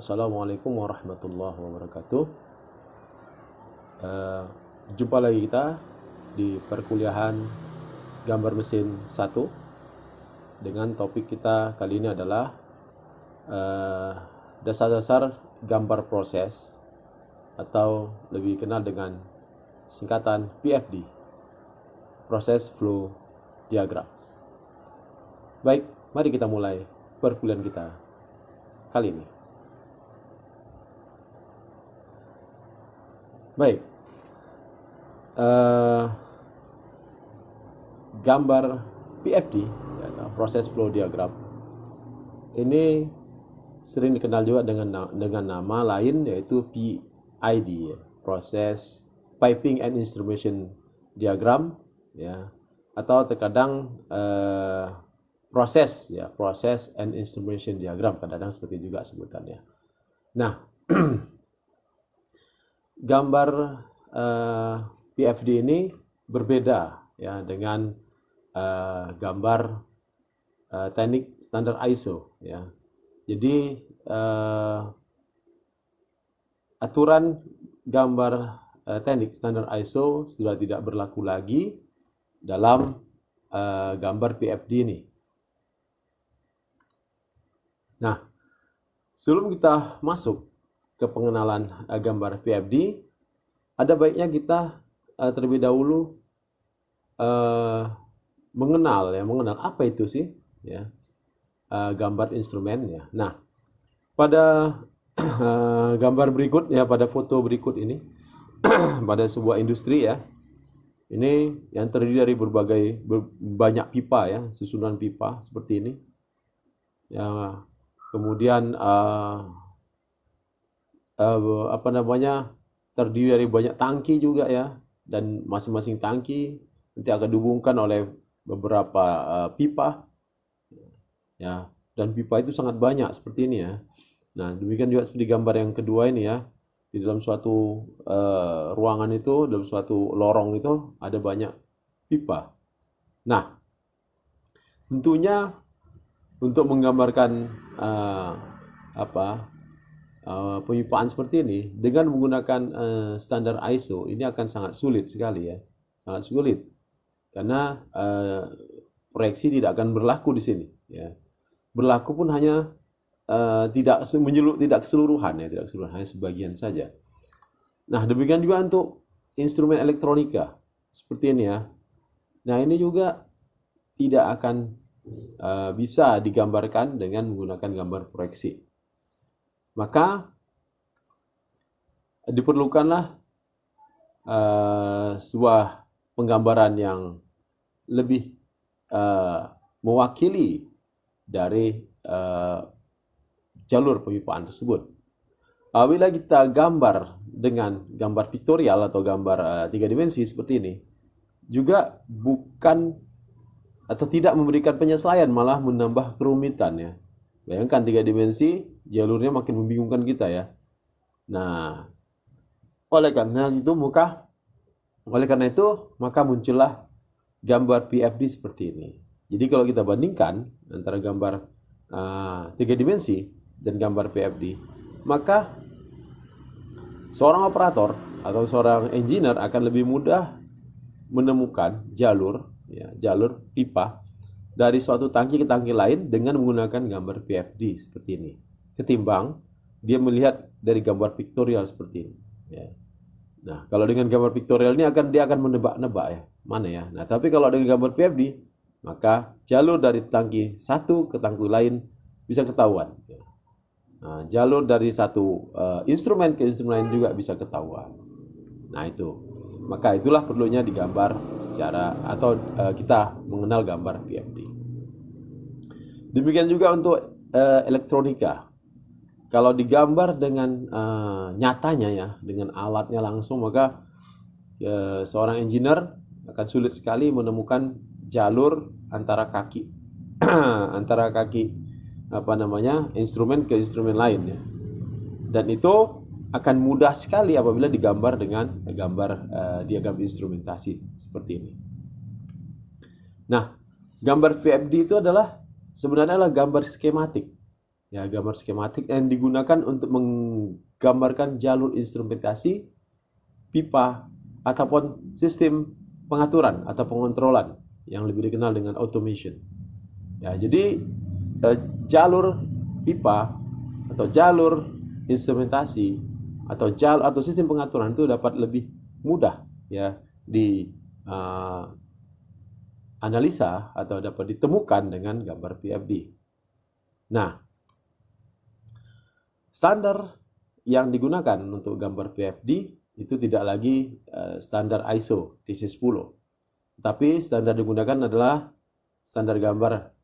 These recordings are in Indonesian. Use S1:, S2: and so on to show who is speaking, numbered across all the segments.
S1: Assalamualaikum warahmatullahi wabarakatuh. Jumpa lagi kita di perkuliahan gambar mesin 1 dengan topik kita kali ini adalah dasar-dasar gambar proses atau lebih kenal dengan singkatan PFD, Process Flow Diagram. Baik, mari kita mulai perkuliahan kita kali ini. Baik, gambar PFD atau Process Flow Diagram ini sering dikenal juga dengan nama lain, yaitu PID, Process Piping and Instrumentation Diagram, ya, atau terkadang Process and Instrumentation Diagram, kadang-kadang seperti juga sebutannya. Nah, gambar PFD ini berbeda ya dengan gambar teknik standar ISO ya. Jadi aturan gambar teknik standar ISO sudah tidak berlaku lagi dalam gambar PFD ini. Nah, sebelum kita masuk ke pengenalan gambar PFD, ada baiknya kita terlebih dahulu mengenal apa itu sih ya gambar instrumen ya. Nah, pada gambar berikut ya, pada foto berikut ini pada sebuah industri ya, ini yang terdiri dari banyak pipa ya, susunan pipa seperti ini ya. Kemudian terdiri dari banyak tangki juga ya, dan masing-masing tangki nanti akan dihubungkan oleh beberapa pipa ya, dan pipa itu sangat banyak seperti ini ya. Nah, demikian juga seperti gambar yang kedua ini ya, di dalam suatu ruangan itu, dalam suatu lorong itu ada banyak pipa. Nah, tentunya untuk menggambarkan pemipaan seperti ini dengan menggunakan standar ISO ini akan sangat sulit sekali ya, sangat sulit, karena proyeksi tidak akan berlaku di sini ya. Berlaku pun hanya tidak keseluruhan ya, hanya sebagian saja. Nah, demikian juga untuk instrumen elektronika seperti ini ya. Nah, ini juga tidak akan bisa digambarkan dengan menggunakan gambar proyeksi. Maka diperlukanlah sebuah penggambaran yang lebih mewakili dari jalur pemipaan tersebut. Bila kita gambar dengan gambar piktorial atau gambar 3 dimensi seperti ini, juga bukan atau tidak memberikan penyesuaian, malah menambah kerumitan ya. Bayangkan 3 dimensi, jalurnya makin membingungkan kita ya. Nah, oleh karena itu maka muncullah gambar PFD seperti ini. Jadi kalau kita bandingkan antara gambar 3 dimensi dan gambar PFD, maka seorang operator atau seorang engineer akan lebih mudah menemukan jalur pipa dari suatu tangki ke tangki lain dengan menggunakan gambar PFD seperti ini, ketimbang dia melihat dari gambar piktorial seperti ini ya. Nah, kalau dengan gambar piktorial ini dia akan menebak-nebak ya, mana ya. Nah, tapi kalau dengan gambar PFD, maka jalur dari tangki satu ke tangki lain bisa ketahuan ya. Nah, jalur dari satu instrumen ke instrumen lain juga bisa ketahuan. Nah, itu. Maka itulah perlunya digambar secara atau kita mengenal gambar PFD. Demikian juga untuk elektronika. Kalau digambar dengan nyatanya ya, dengan alatnya langsung, maka seorang engineer akan sulit sekali menemukan jalur antara kaki instrumen ke instrumen lain ya. Dan itu akan mudah sekali apabila digambar dengan gambar diagram instrumentasi seperti ini. Nah, gambar VFD itu sebenarnya adalah gambar skematik Ya, gambar skematik yang digunakan untuk menggambarkan jalur instrumentasi, pipa, ataupun sistem pengaturan atau pengontrolan yang lebih dikenal dengan automation. Ya, jadi jalur pipa atau jalur instrumentasi atau sistem pengaturan itu dapat lebih mudah ya di analisa atau dapat ditemukan dengan gambar PFD. Nah, standar yang digunakan untuk gambar PFD itu tidak lagi standar ISO TC10, tapi standar digunakan adalah standar gambar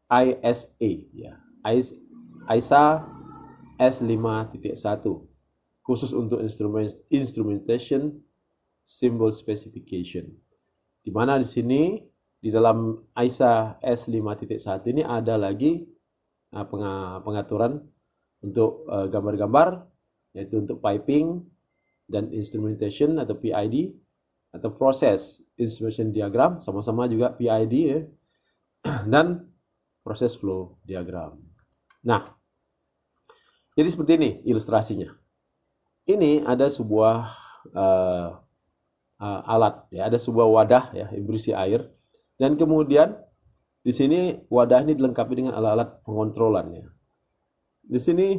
S1: ISA, ya, ISA S5.1, khusus untuk instrumentation symbol specification. Di mana di sini di dalam ISA S5.1 ini ada lagi pengaturan untuk gambar-gambar, yaitu untuk piping dan instrumentation atau PID, atau proses instrumentation diagram, sama-sama juga PID ya, dan proses flow diagram. Nah, jadi seperti ini ilustrasinya. Ini ada sebuah alat, ya, ada sebuah wadah ya yang berisi air, dan kemudian di sini wadah ini dilengkapi dengan alat-alat pengontrolannya. Di sini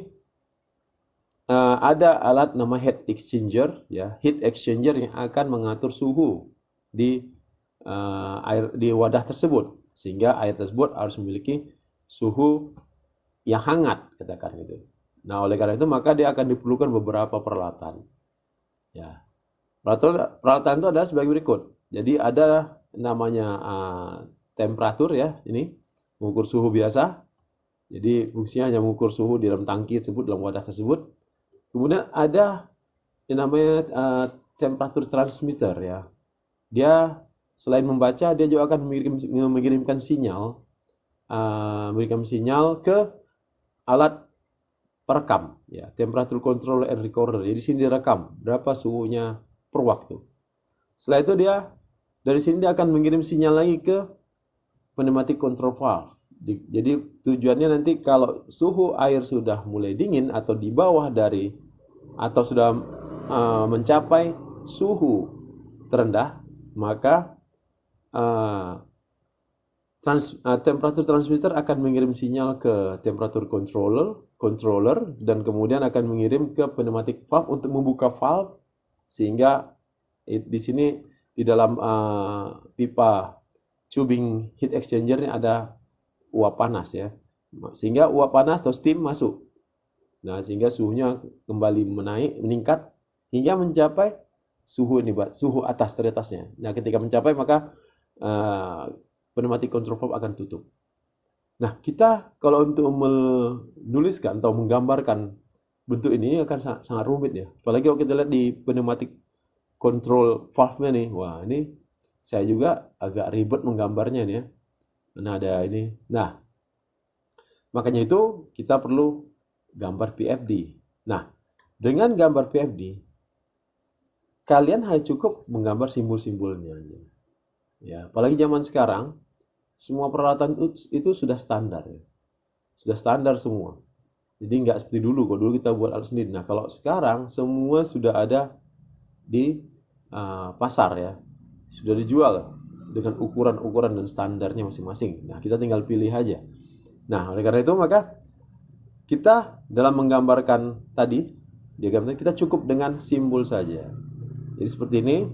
S1: ada alat nama heat exchanger, ya, heat exchanger yang akan mengatur suhu di air di wadah tersebut, sehingga air tersebut harus memiliki suhu yang hangat, katakan gitu. Nah, oleh karena itu maka dia akan diperlukan beberapa peralatan. Ya, peralatan itu adalah sebagai berikut. Jadi ada namanya temperatur, ya, ini mengukur suhu biasa. Jadi fungsinya hanya mengukur suhu di dalam tangki tersebut, dalam wadah tersebut. Kemudian ada yang namanya temperatur transmitter, ya. Dia selain membaca, dia juga akan mengirimkan sinyal, ke alat perekam, ya, temperature control and recorder. Jadi di sini direkam berapa suhunya per waktu. Setelah itu dari sini dia akan mengirim sinyal lagi ke pneumatic control valve. Jadi tujuannya nanti kalau suhu air sudah mulai dingin atau di bawah dari atau sudah mencapai suhu terendah, maka temperatur transmitter akan mengirim sinyal ke temperatur controller dan kemudian akan mengirim ke pneumatic valve untuk membuka valve, sehingga di sini di dalam pipa tubing heat exchanger ini ada uap panas, ya, sehingga uap panas atau steam masuk. Nah, sehingga suhunya kembali meningkat hingga mencapai suhu atas teratasnya. Nah, ketika mencapai maka pneumatic control valve akan tutup. Nah, kita kalau untuk menuliskan atau menggambarkan bentuk ini akan sangat rumit, ya. Apalagi kalau kita lihat di pneumatic control valve-nya nih. Wah, ini saya juga agak ribet menggambarnya nih, ya. Nah, ada ini. Nah, makanya itu kita perlu gambar PFD. Nah, dengan gambar PFD, kalian hanya cukup menggambar simbol-simbolnya. Ya, apalagi zaman sekarang, semua peralatan itu sudah standar, ya. Sudah standar semua. Jadi nggak seperti dulu, kalau dulu kita buat alat sendiri. Nah, kalau sekarang semua sudah ada di pasar, ya. Sudah dijual dengan ukuran-ukuran dan standarnya masing-masing. Nah, kita tinggal pilih aja. Nah, oleh karena itu maka kita dalam menggambarkan tadi, diagram kita cukup dengan simbol saja. Jadi seperti ini,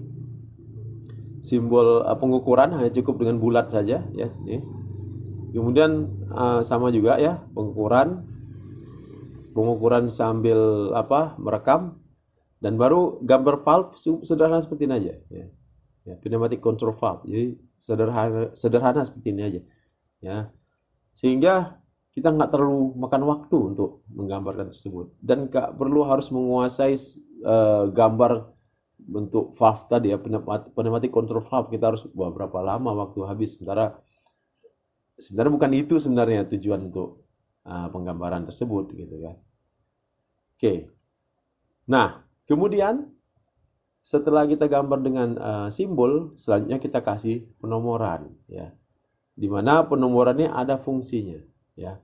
S1: simbol pengukuran hanya cukup dengan bulat saja, ya. Nih. Kemudian sama juga, ya, pengukuran sambil merekam, dan baru gambar valve sederhana seperti ini aja, ya. Ya, pneumatic control valve. Jadi sederhana seperti ini aja, ya. Sehingga kita nggak terlalu makan waktu untuk menggambarkan tersebut, dan nggak perlu harus menguasai gambar bentuk valve tadi, ya, pneumatic control valve. Kita harus berapa lama waktu habis. Sebenarnya bukan itu sebenarnya tujuan untuk penggambaran tersebut, gitu kan. Oke. Nah, kemudian setelah kita gambar dengan simbol, selanjutnya kita kasih penomoran, ya. Di mana penomorannya ada fungsinya, ya.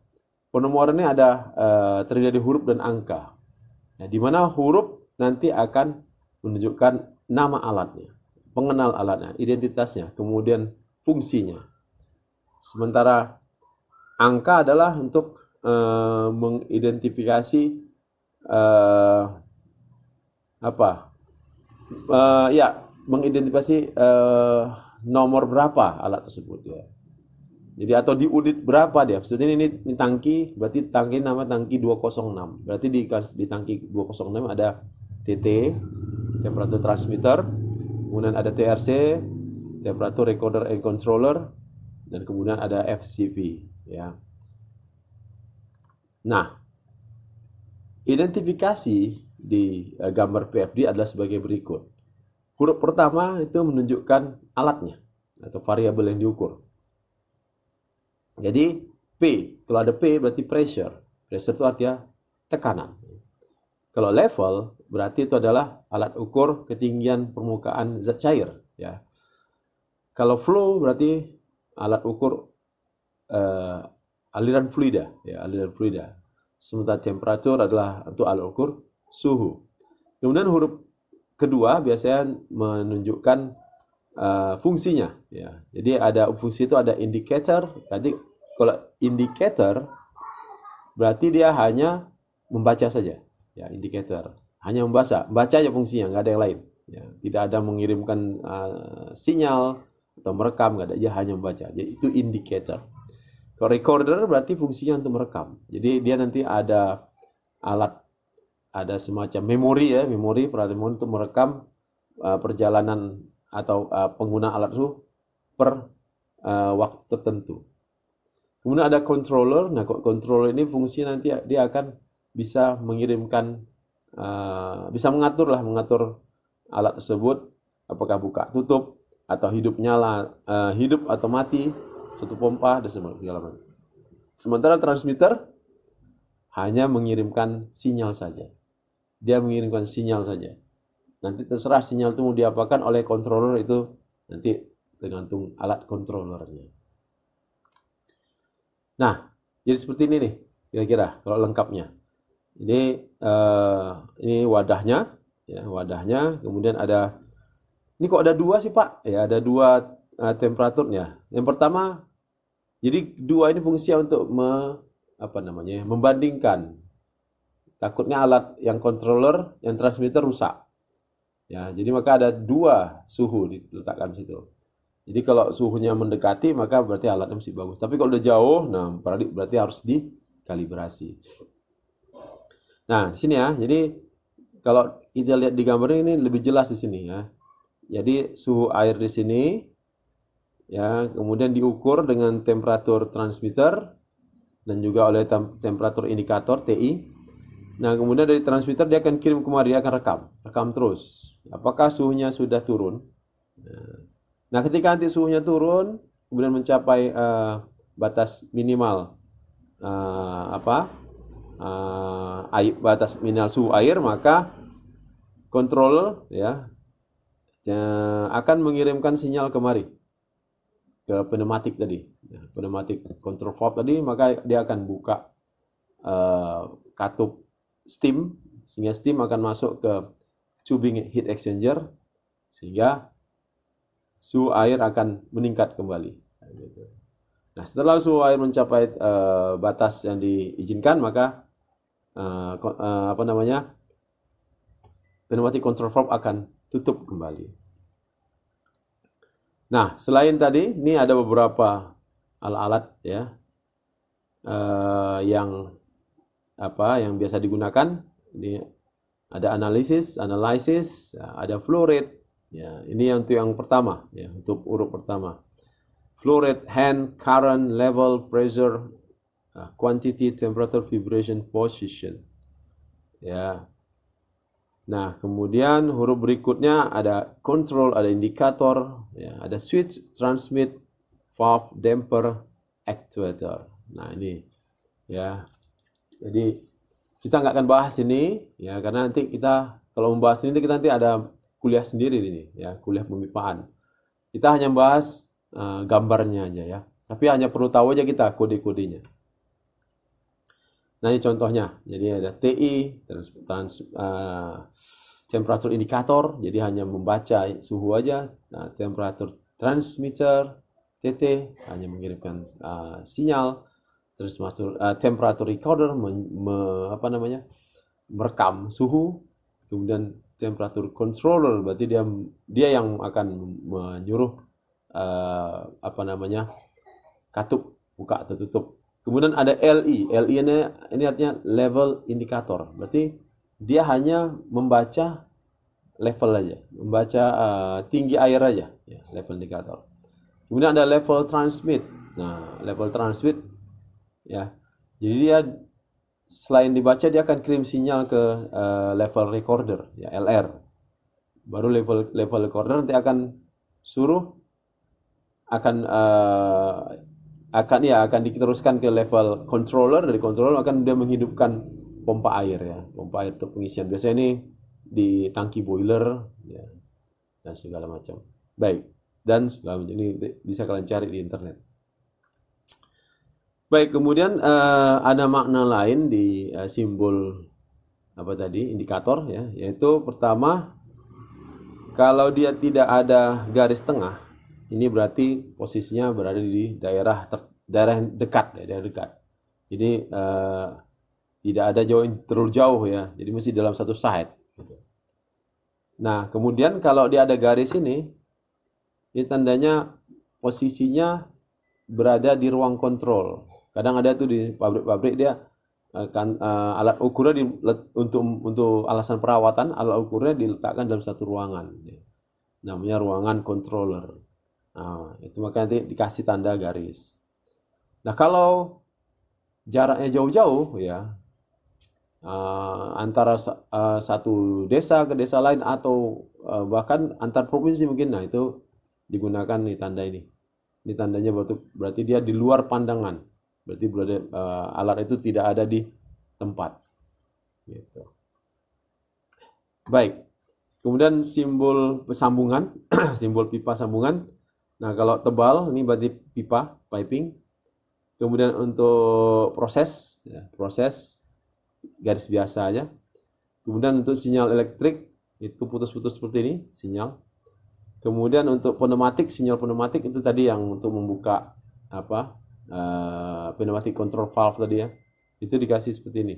S1: Penomoran ini ada terdiri dari huruf dan angka. Nah, di mana huruf nanti akan menunjukkan nama alatnya, pengenal alatnya, identitasnya, kemudian fungsinya. Sementara angka adalah untuk mengidentifikasi mengidentifikasi nomor berapa alat tersebut ya. Jadi atau di unit berapa dia. Maksudnya ini tangki, berarti tangki nama tangki 206. Berarti di tangki 206 ada TT, temperatur transmitter, kemudian ada TRC, temperatur recorder and controller, dan kemudian ada FCV ya. Nah, identifikasi di gambar PFD adalah sebagai berikut. Huruf pertama itu menunjukkan alatnya atau variabel yang diukur. Jadi P, kalau ada P berarti pressure. Pressure itu artinya tekanan. Kalau level berarti itu adalah alat ukur ketinggian permukaan zat cair ya. Kalau flow berarti alat ukur aliran fluida ya, aliran fluida. Sementara temperatur adalah untuk alat ukur suhu. Kemudian huruf kedua biasanya menunjukkan fungsinya ya. Jadi ada fungsi itu ada indicator. Jadi kalau indicator berarti dia hanya membaca saja ya, indicator hanya membaca aja fungsinya, nggak ada yang lain ya. Tidak ada mengirimkan sinyal atau merekam, nggak ada, dia hanya membaca. Jadi itu indicator. Kalau recorder berarti fungsinya untuk merekam. Jadi dia nanti ada alat, ada semacam memori ya, memori untuk merekam perjalanan atau pengguna alat itu per waktu tertentu. Kemudian ada controller. Nah, controller ini fungsi nanti dia akan bisa mengirimkan, bisa mengatur alat tersebut, apakah buka tutup atau hidup nyala, hidup atau mati, satu pompa dan segala macam. Sementara transmitter hanya mengirimkan sinyal saja. Dia mengirimkan sinyal saja. Nanti terserah sinyal itu mau diapakan oleh controller, itu nanti tergantung alat controllernya. Nah, jadi seperti ini nih kira-kira kalau lengkapnya. Ini wadahnya, ya wadahnya. Kemudian ada, ini kok ada dua sih Pak? Ya ada dua temperaturnya. Yang pertama, jadi dua ini fungsinya untuk membandingkan. Takutnya alat yang controller, yang transmitter rusak. Ya, jadi maka ada dua suhu diletakkan situ. Jadi kalau suhunya mendekati maka berarti alatnya masih bagus. Tapi kalau udah jauh, nah berarti harus dikalibrasi. Nah, di sini ya. Jadi kalau kita lihat di gambar ini lebih jelas di sini ya. Jadi suhu air di sini ya, kemudian diukur dengan temperatur transmitter dan juga oleh temperatur indikator TI. Nah, kemudian dari transmitter dia akan kirim kemari, dia akan rekam terus. Apakah suhunya sudah turun? Nah, ketika nanti suhunya turun, kemudian mencapai batas minimal batas minimal suhu air, maka controller ya akan mengirimkan sinyal kemari ke pneumatik tadi, ya, pneumatik control valve tadi, maka dia akan buka katup steam, sehingga steam akan masuk ke tubing heat exchanger, sehingga suhu air akan meningkat kembali. Nah, setelah suhu air mencapai batas yang diizinkan, maka pneumatic control valve akan tutup kembali. Nah, selain tadi, ini ada beberapa alat-alat ya yang biasa digunakan. Ini ada analysis, ada flow rate. Ya, ini untuk yang pertama ya, untuk huruf pertama. Flow rate, hand, current, level, pressure, quantity, temperature, vibration, position. Ya. Nah, kemudian huruf berikutnya ada control, ada indikator, ya, ada switch, transmit, valve, damper, actuator. Nah, ini ya. Jadi kita nggak akan bahas ini ya, karena nanti kita kalau membahas ini kita nanti ada kuliah sendiri ini ya, kuliah pemipaan. Kita hanya bahas gambarnya aja ya. Tapi hanya perlu tahu aja kita kode-kodenya. Nah, ini contohnya. Jadi ada TI, temperatur indikator, jadi hanya membaca suhu aja. Nah, temperatur transmitter, TT, hanya mengirimkan sinyal. Temperatur recorder, merekam suhu. Kemudian temperatur controller, berarti dia yang akan menyuruh katup buka atau tutup. Kemudian ada LI. LI ini artinya level indikator. Berarti dia hanya membaca level aja, membaca tinggi air aja, ya, level indikator. Kemudian ada level transmit. Nah, level transmit, ya. Jadi dia selain dibaca, dia akan kirim sinyal ke level recorder, ya, LR. Baru level recorder nanti akan suruh akan diteruskan ke level controller. Dari controller akan dia menghidupkan pompa air, ya, pompa air untuk pengisian. Biasanya ini di tangki boiler, ya, dan segala macam. Baik, dan segala macam ini bisa kalian cari di internet. Baik, kemudian ada makna lain di simbol indikator, ya, yaitu pertama, kalau dia tidak ada garis tengah, ini berarti posisinya berada di daerah dekat, ya, daerah dekat. Jadi tidak ada terlalu jauh, ya. Jadi mesti dalam satu side. Gitu. Nah, kemudian kalau dia ada garis ini tandanya posisinya berada di ruang kontrol. Kadang ada tuh di pabrik-pabrik dia alat ukurnya untuk alasan perawatan, alat ukurnya diletakkan dalam satu ruangan, ya. Namanya ruangan controller. Nah, itu maka nanti dikasih tanda garis. Nah, kalau jaraknya jauh-jauh, ya, antara satu desa ke desa lain atau bahkan antar provinsi mungkin, nah itu digunakan nih tanda ini. Ini tandanya berarti dia di luar pandangan. Berarti alat itu tidak ada di tempat. Gitu. Baik. Kemudian simbol sambungan, simbol pipa sambungan. Nah, kalau tebal ini berarti pipa, piping. Kemudian untuk proses, ya, proses garis biasa aja. Kemudian untuk sinyal elektrik itu putus-putus seperti ini, sinyal. Kemudian untuk pneumatik, sinyal pneumatik itu tadi yang untuk membuka pneumatic control valve tadi, ya. Itu dikasih seperti ini.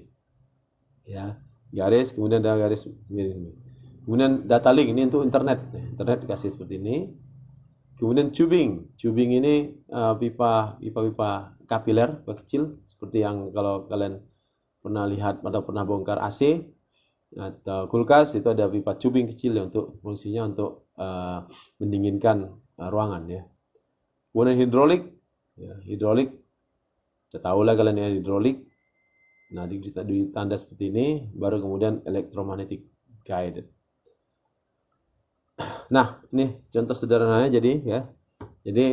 S1: Ya, garis, kemudian ada garis ini. Kemudian data link ini untuk internet. Internet dikasih seperti ini. Kemudian tubing ini pipa kapiler, pipa kecil, seperti yang kalau kalian pernah lihat atau pernah bongkar AC atau kulkas, itu ada pipa tubing kecil, ya, untuk fungsinya untuk mendinginkan ruangan, ya. Kemudian hidrolik, ya, hidrolik, sudah tahu lah kalian, ya, hidrolik. Nah, ditanda seperti ini, baru kemudian electromagnetic guided. Nah, ini contoh sederhananya, jadi, ya. Jadi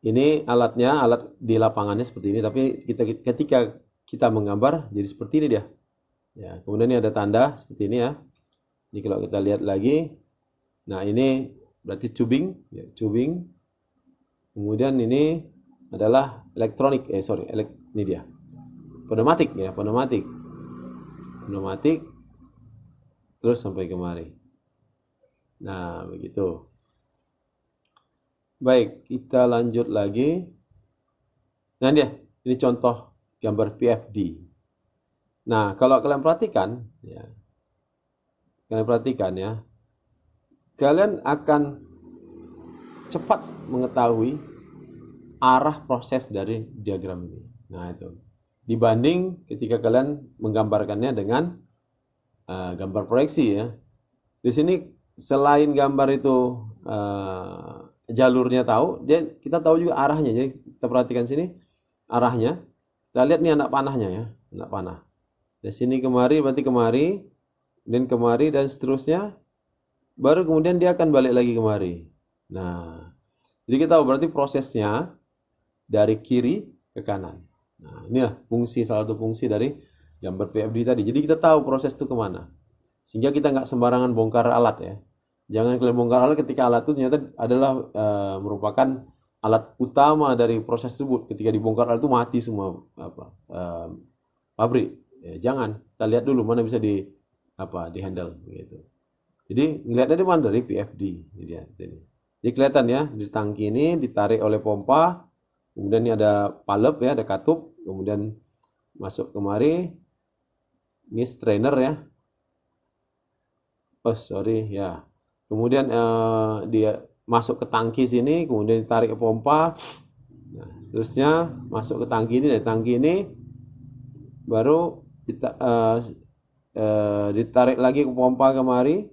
S1: ini alatnya, alat di lapangannya seperti ini, tapi ketika kita menggambar jadi seperti ini dia. Ya, kemudian ini ada tanda seperti ini, ya. Ini kalau kita lihat lagi, nah ini berarti tubing, ya, tubing. Kemudian ini adalah ini dia. Pneumatik, ya, pneumatik. Terus sampai kemari. Nah, begitu. Baik, kita lanjut lagi. Nah, ini contoh gambar PFD. Nah, kalau kalian perhatikan, ya, kalian akan cepat mengetahui arah proses dari diagram ini. Nah, itu dibanding ketika kalian menggambarkannya dengan gambar proyeksi, ya. Di sini selain gambar itu jalurnya tahu, kita tahu juga arahnya. Jadi kita perhatikan sini arahnya. Kita lihat nih anak panahnya, ya, anak panah. Dari sini kemari berarti kemari, dan kemari dan seterusnya. Baru kemudian dia akan balik lagi kemari. Nah, jadi kita tahu berarti prosesnya dari kiri ke kanan. Nah, inilah salah satu fungsi dari gambar PFD tadi. Jadi kita tahu proses itu kemana. Sehingga kita nggak sembarangan bongkar alat, ya. Jangan kalian bongkar alat ketika alat itu ternyata adalah merupakan alat utama dari proses tersebut. Ketika dibongkar alat itu mati semua pabrik. Ya, jangan, kita lihat dulu mana bisa di handle gitu. Jadi ngelihatnya di mana, dari PFD. Jadi kelihatan ya, di tangki ini ditarik oleh pompa, kemudian ini ada palep ya, ada katup, kemudian masuk kemari, ini strainer ya. Oh sorry ya. Kemudian dia masuk ke tangki sini, kemudian ditarik ke pompa. Nah, seterusnya masuk ke tangki ini, dari tangki ini baru ditarik lagi ke pompa kemari.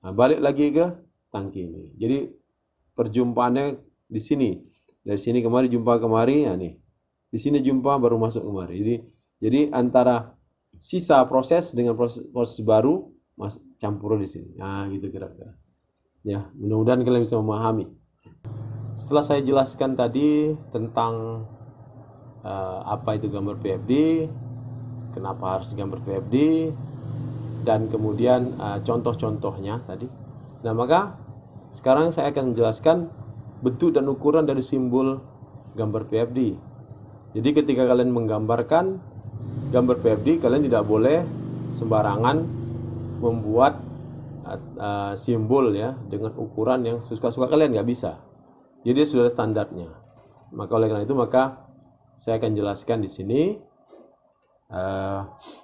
S1: Nah, balik lagi ke tangki ini. Jadi perjumpaannya di sini. Dari sini kemari jumpa kemari, ya nih. Di sini jumpa baru masuk kemari. Jadi antara sisa proses dengan proses baru campur di sini. Nah, gitu kira-kira. Ya, mudah-mudahan kalian bisa memahami. Setelah saya jelaskan tadi tentang apa itu gambar PFD, kenapa harus gambar PFD, dan kemudian contoh-contohnya tadi. Nah, maka sekarang saya akan menjelaskan bentuk dan ukuran dari simbol gambar PFD. Jadi ketika kalian menggambarkan gambar PFD, kalian tidak boleh sembarangan membuat simbol ya dengan ukuran yang suka-suka kalian, nggak bisa. Jadi sudah ada standarnya. Maka oleh karena itu maka saya akan jelaskan di sini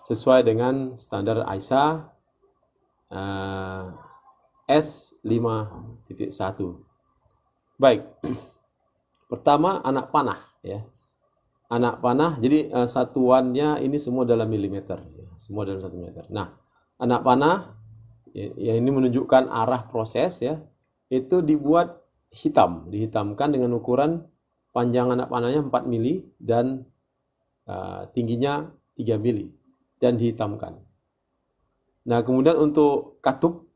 S1: sesuai dengan standar ISA S5.1. Baik. Pertama, anak panah ya. Anak panah, jadi satuannya ini semua dalam milimeter ya. Semua dalam 1 meter. Nah, anak panah ya ini menunjukkan arah proses ya. Itu dibuat dihitamkan dengan ukuran panjang anak panahnya 4 mili dan tingginya 3 mili dan dihitamkan. Nah, kemudian untuk katup,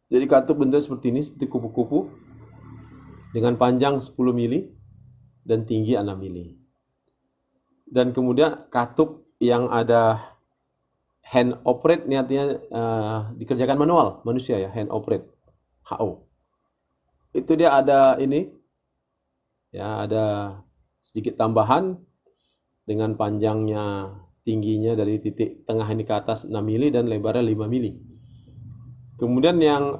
S1: jadi katup bentuknya seperti ini, seperti kupu-kupu dengan panjang 10 mili dan tinggi 6 mili. Dan kemudian katup yang ada hand operate, ini artinya dikerjakan manual, manusia ya, hand operate, HO. Itu dia ada ini, ya ada sedikit tambahan dengan panjangnya, tingginya dari titik tengah ini ke atas 6 mili dan lebarnya 5 mili. Kemudian yang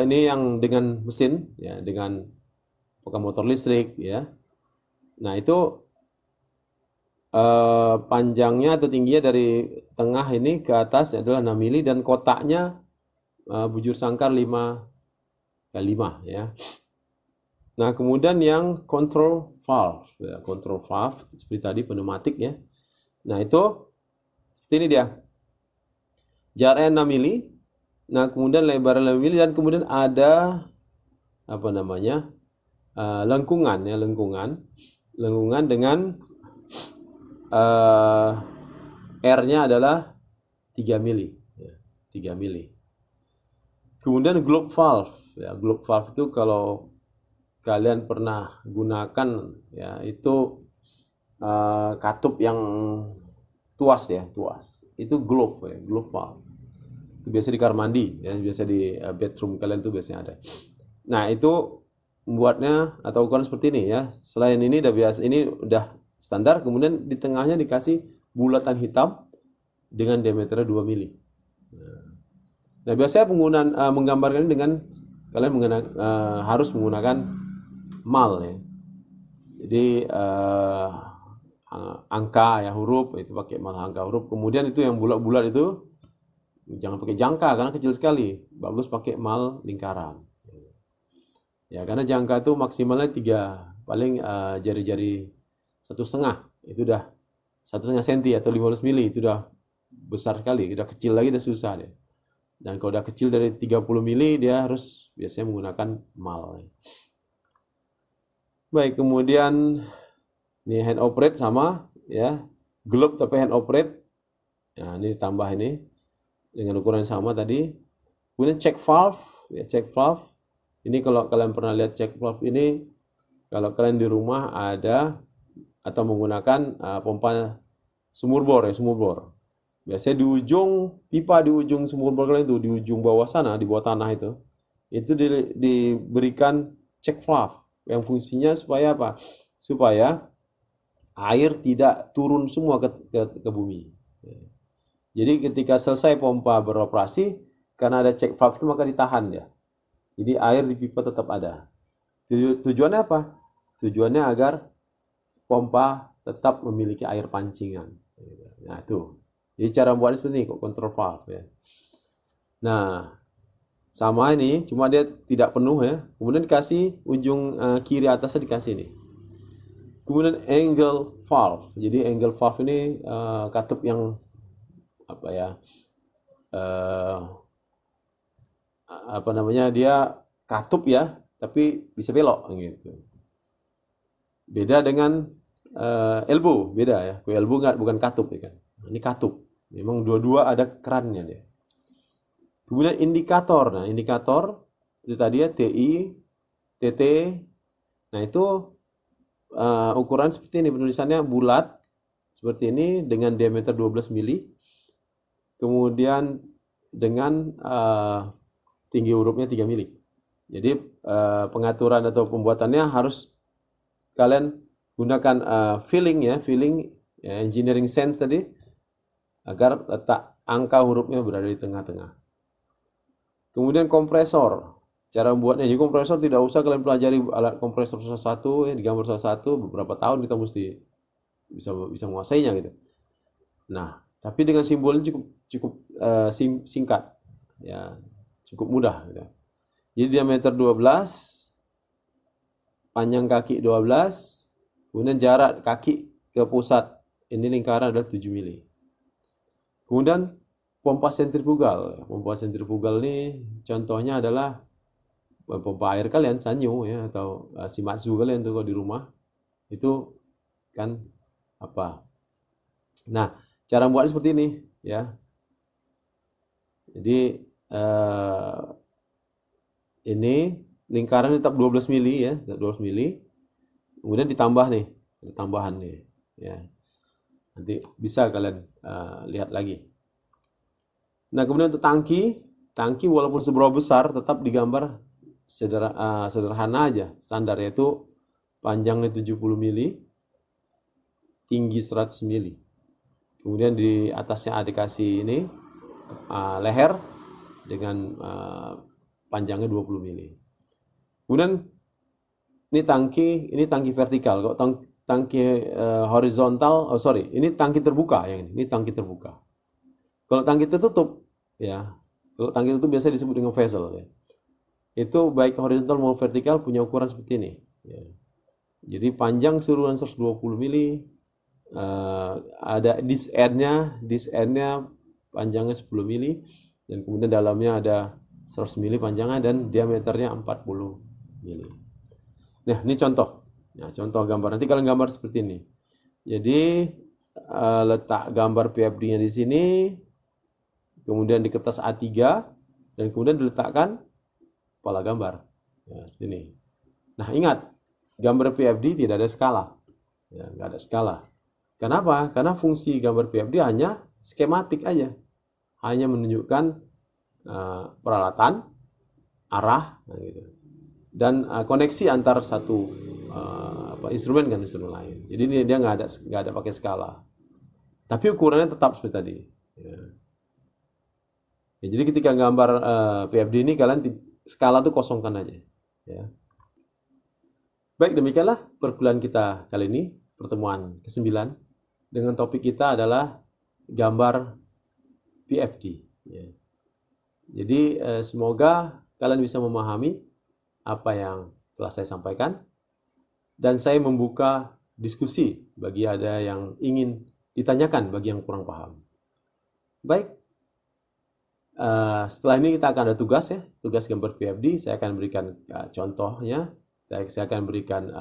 S1: ini yang dengan mesin, ya dengan pakai motor listrik, ya. Nah itu panjangnya atau tingginya dari tengah ini ke atas adalah 6 mili dan kotaknya bujur sangkar 5x5 ya. Nah, kemudian yang control valve ya, control valve seperti tadi pneumatik ya. Nah, itu seperti ini dia. Jaraknya 6 mili. Nah, kemudian lebar 5 mili dan kemudian ada apa namanya? Lengkungan ya, lengkungan dengan R-nya adalah 3 mili ya, 3 mili. Kemudian globe valve ya, globe valve itu kalau kalian pernah gunakan ya, itu katup yang tuas ya, tuas. Itu globe ya, globe valve. Itu biasa di kamar mandi ya, biasa di bedroom kalian tuh biasanya ada. Nah, itu membuatnya atau ukuran seperti ini ya. Selain ini udah biasa, ini udah standar, kemudian di tengahnya dikasih bulatan hitam dengan diameternya 2 mili. Nah, biasanya penggunaan menggambarkan dengan kalian harus menggunakan mal ya. Jadi angka ya, huruf itu pakai mal angka huruf. Kemudian itu yang bulat-bulat itu jangan pakai jangka karena kecil sekali. Bagus pakai mal lingkaran. Ya, karena jangka itu maksimalnya 3, paling jari-jari 1,5 itu udah 1,5 cm atau 15 mili itu udah besar sekali, udah kecil lagi udah susah deh. Dan kalau udah kecil dari 30 mili dia harus biasanya menggunakan mal. Baik, kemudian ini hand operate sama ya, globe tapi hand operate. Nah, ini tambah ini dengan ukuran sama tadi. Kemudian check valve ya, check valve. Ini kalau kalian pernah lihat check valve ini, kalau kalian di rumah ada atau menggunakan pompa sumur bor ya, sumur bor. Biasanya di ujung pipa, di ujung sumur bor kalian itu, di ujung bawah sana, di bawah tanah itu diberikan check valve. yang fungsinya supaya apa? Supaya air tidak turun semua ke bumi. Jadi ketika selesai pompa beroperasi, karena ada check valve itu maka ditahan ya. Jadi air di pipa tetap ada. Tujuannya apa? Tujuannya agar pompa tetap memiliki air pancingan. Nah itu. Jadi cara membuatnya seperti ini, kok control valve ya. Nah, sama ini, cuma dia tidak penuh ya. Kemudian dikasih ujung kiri atasnya dikasih nih. Kemudian angle valve. Jadi angle valve ini katup yang apa ya? Apa namanya? Dia katup ya, tapi bisa belok gitu. Beda dengan elbow, beda ya. Elbow bukan katup ya kan. Ini katup. Memang dua-dua ada kerannya dia. Kemudian indikator. Nah, indikator itu tadi ya TI, TT. Nah, itu ukuran seperti ini, penulisannya bulat seperti ini dengan diameter 12 mili. Kemudian dengan tinggi hurufnya 3 mili. Jadi pengaturan atau pembuatannya harus kalian gunakan filling ya, engineering sense tadi agar letak angka hurufnya berada di tengah-tengah. Kemudian kompresor, cara membuatnya. Jadi kompresor tidak usah kalian pelajari alat kompresor salah satu, ya, digambar salah satu, beberapa tahun kita mesti bisa menguasainya gitu. Nah, tapi dengan simbolnya cukup singkat, ya cukup mudah. Gitu. Jadi diameter 12, panjang kaki 12, kemudian jarak kaki ke pusat ini lingkaran adalah 7 mili. Kemudian pompa sentrifugal. Pompa sentrifugal ini contohnya adalah pompa air kalian, Sanyo ya, atau Shimatsu kalian tuh kalau di rumah. Itu kan apa? Nah, cara membuatnya seperti ini ya. Jadi ini lingkaran tetap 12 mili ya, 12 mili. Kemudian ditambah nih, ada tambahan nih ya. Nanti bisa kalian lihat lagi. Nah, kemudian untuk tangki walaupun seberapa besar tetap digambar sederhana aja. Standar yaitu panjangnya 70 mili, tinggi 100 mili. Kemudian di atasnya dikasih ini leher dengan panjangnya 20 mili. Kemudian ini tangki vertikal. Kalau tangki horizontal, ini tangki terbuka yang ini tangki terbuka. Kalau tangki tertutup, ya, kalau tangki tertutup biasa disebut dengan vessel, ya. Itu baik horizontal maupun vertikal punya ukuran seperti ini. Ya. Jadi panjang keseluruhan 120 mili, ada disk end-nya panjangnya 10 mili, dan kemudian dalamnya ada 100 mili panjangnya dan diameternya 40 mili. Nah, ini contoh. Nah, contoh gambar. Nanti kalian gambar seperti ini. Jadi letak gambar PFD-nya di sini. Kemudian di kertas A3 dan kemudian diletakkan kepala gambar. Ya, ini. Nah, ingat, gambar PFD tidak ada skala. Ya, nggak ada skala. Kenapa? Karena fungsi gambar PFD hanya skematik aja. Hanya menunjukkan peralatan, arah, gitu. Dan koneksi antar satu instrumen dengan instrumen lain. Jadi dia nggak ada pakai skala. Tapi ukurannya tetap seperti tadi. Ya. Ya, jadi ketika gambar PFD ini kalian skala tuh kosongkan aja. Ya. Baik, demikianlah perkuliahan kita kali ini, pertemuan ke-9 dengan topik kita adalah gambar PFD. Ya. Jadi semoga kalian bisa memahami apa yang telah saya sampaikan dan saya membuka diskusi bagi ada yang ingin ditanyakan bagi yang kurang paham. Baik. Setelah ini kita akan ada tugas ya, tugas gambar PFD. Saya akan berikan contohnya, saya akan berikan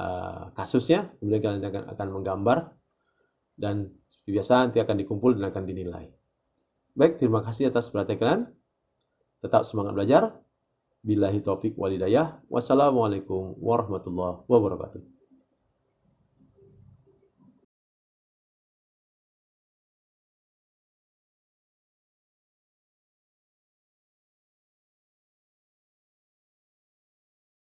S1: kasusnya, kemudian kalian akan menggambar dan seperti biasa nanti akan dikumpul dan akan dinilai. Baik, terima kasih atas perhatian kalian. Tetap semangat belajar. Billahi taufik walhidayah. Wassalamualaikum warahmatullahi wabarakatuh.